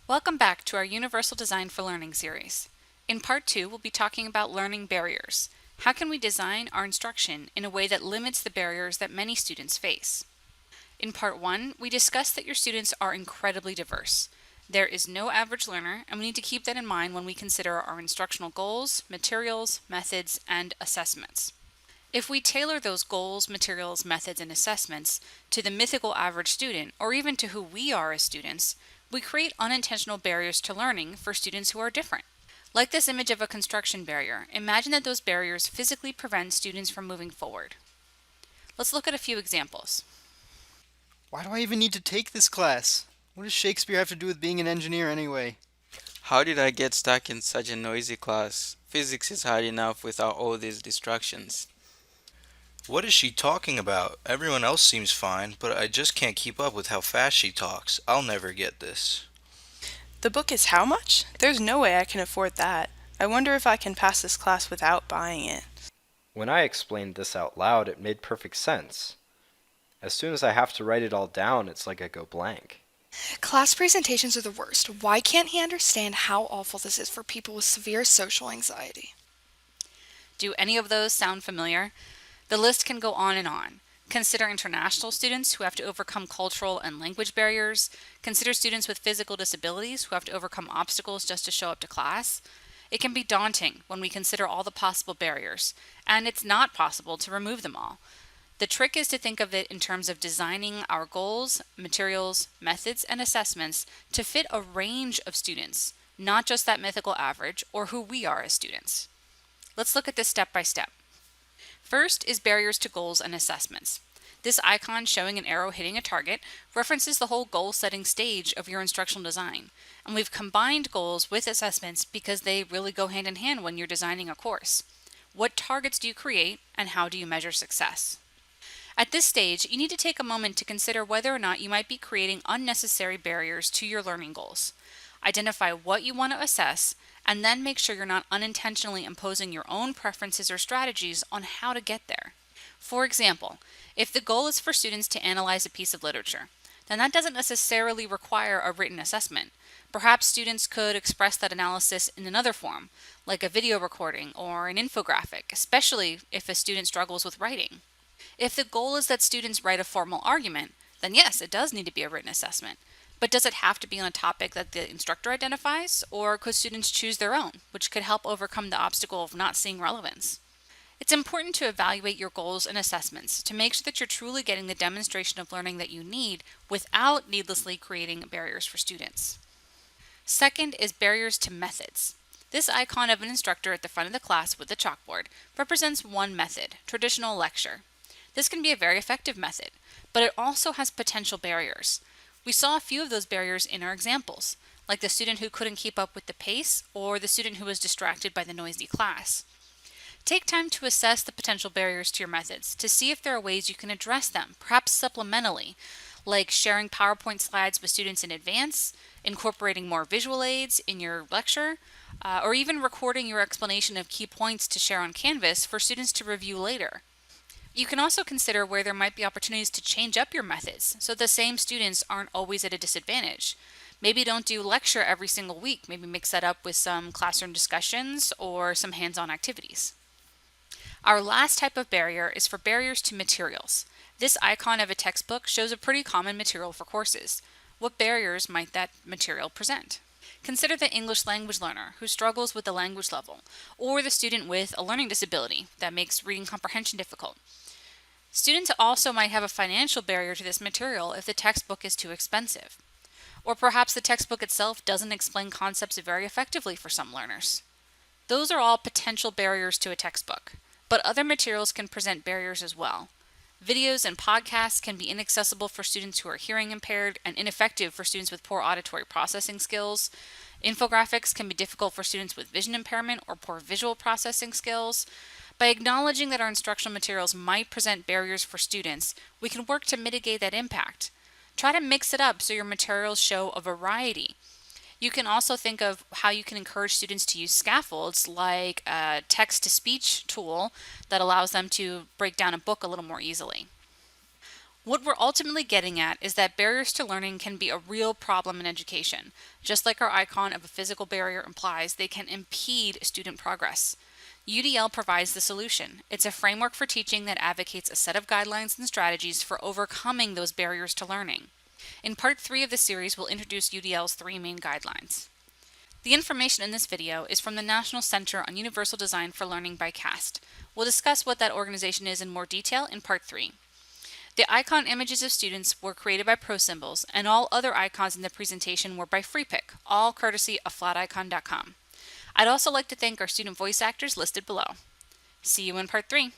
Welcome back to our Universal Design for Learning series. In part 2, we'll be talking about learning barriers. How can we design our instruction in a way that limits the barriers that many students face? In part 1, we discussed that your students are incredibly diverse. There is no average learner, and we need to keep that in mind when we consider our instructional goals, materials, methods, and assessments. If we tailor those goals, materials, methods, and assessments to the mythical average student, or even to who we are as students, we create unintentional barriers to learning for students who are different. Like this image of a construction barrier, imagine that those barriers physically prevent students from moving forward. Let's look at a few examples. Why do I even need to take this class? What does Shakespeare have to do with being an engineer anyway? How did I get stuck in such a noisy class? Physics is hard enough without all these distractions. What is she talking about? Everyone else seems fine, but I just can't keep up with how fast she talks. I'll never get this. The book is how much? There's no way I can afford that. I wonder if I can pass this class without buying it. When I explained this out loud, it made perfect sense. As soon as I have to write it all down, it's like I go blank. Class presentations are the worst. Why can't he understand how awful this is for people with severe social anxiety? Do any of those sound familiar? The list can go on and on. Consider international students who have to overcome cultural and language barriers. Consider students with physical disabilities who have to overcome obstacles just to show up to class. It can be daunting when we consider all the possible barriers, and it's not possible to remove them all. The trick is to think of it in terms of designing our goals, materials, methods, and assessments to fit a range of students, not just that mythical average or who we are as students. Let's look at this step by step. First is barriers to goals and assessments. This icon showing an arrow hitting a target references the whole goal setting stage of your instructional design. And we've combined goals with assessments because they really go hand in hand when you're designing a course. What targets do you create and how do you measure success? At this stage, you need to take a moment to consider whether or not you might be creating unnecessary barriers to your learning goals. Identify what you want to assess, and then make sure you're not unintentionally imposing your own preferences or strategies on how to get there. For example, if the goal is for students to analyze a piece of literature, then that doesn't necessarily require a written assessment. Perhaps students could express that analysis in another form, like a video recording or an infographic, especially if a student struggles with writing. If the goal is that students write a formal argument, then yes, it does need to be a written assessment. But does it have to be on a topic that the instructor identifies, or could students choose their own, which could help overcome the obstacle of not seeing relevance? It's important to evaluate your goals and assessments to make sure that you're truly getting the demonstration of learning that you need without needlessly creating barriers for students. Second is barriers to methods. This icon of an instructor at the front of the class with a chalkboard represents one method, traditional lecture. This can be a very effective method, but it also has potential barriers. We saw a few of those barriers in our examples, like the student who couldn't keep up with the pace or the student who was distracted by the noisy class. Take time to assess the potential barriers to your methods to see if there are ways you can address them, perhaps supplementally, like sharing PowerPoint slides with students in advance, incorporating more visual aids in your lecture, or even recording your explanation of key points to share on Canvas for students to review later. You can also consider where there might be opportunities to change up your methods so the same students aren't always at a disadvantage. Maybe don't do lecture every single week. Maybe mix that up with some classroom discussions or some hands-on activities. Our last type of barrier is for barriers to materials. This icon of a textbook shows a pretty common material for courses. What barriers might that material present? Consider the English language learner who struggles with the language level, or the student with a learning disability that makes reading comprehension difficult. Students also might have a financial barrier to this material if the textbook is too expensive. Or perhaps the textbook itself doesn't explain concepts very effectively for some learners. Those are all potential barriers to a textbook, but other materials can present barriers as well. Videos and podcasts can be inaccessible for students who are hearing impaired and ineffective for students with poor auditory processing skills. Infographics can be difficult for students with vision impairment or poor visual processing skills. By acknowledging that our instructional materials might present barriers for students, we can work to mitigate that impact. Try to mix it up so your materials show a variety. You can also think of how you can encourage students to use scaffolds like a text-to-speech tool that allows them to break down a book a little more easily. What we're ultimately getting at is that barriers to learning can be a real problem in education. Just like our icon of a physical barrier implies, they can impede student progress. UDL provides the solution. It's a framework for teaching that advocates a set of guidelines and strategies for overcoming those barriers to learning. In part 3 of the series, we'll introduce UDL's 3 main guidelines. The information in this video is from the National Center on Universal Design for Learning by CAST. We'll discuss what that organization is in more detail in part 3. The icon images of students were created by ProSymbols, and all other icons in the presentation were by FreePick, all courtesy of flaticon.com. I'd also like to thank our student voice actors listed below. See you in part 3.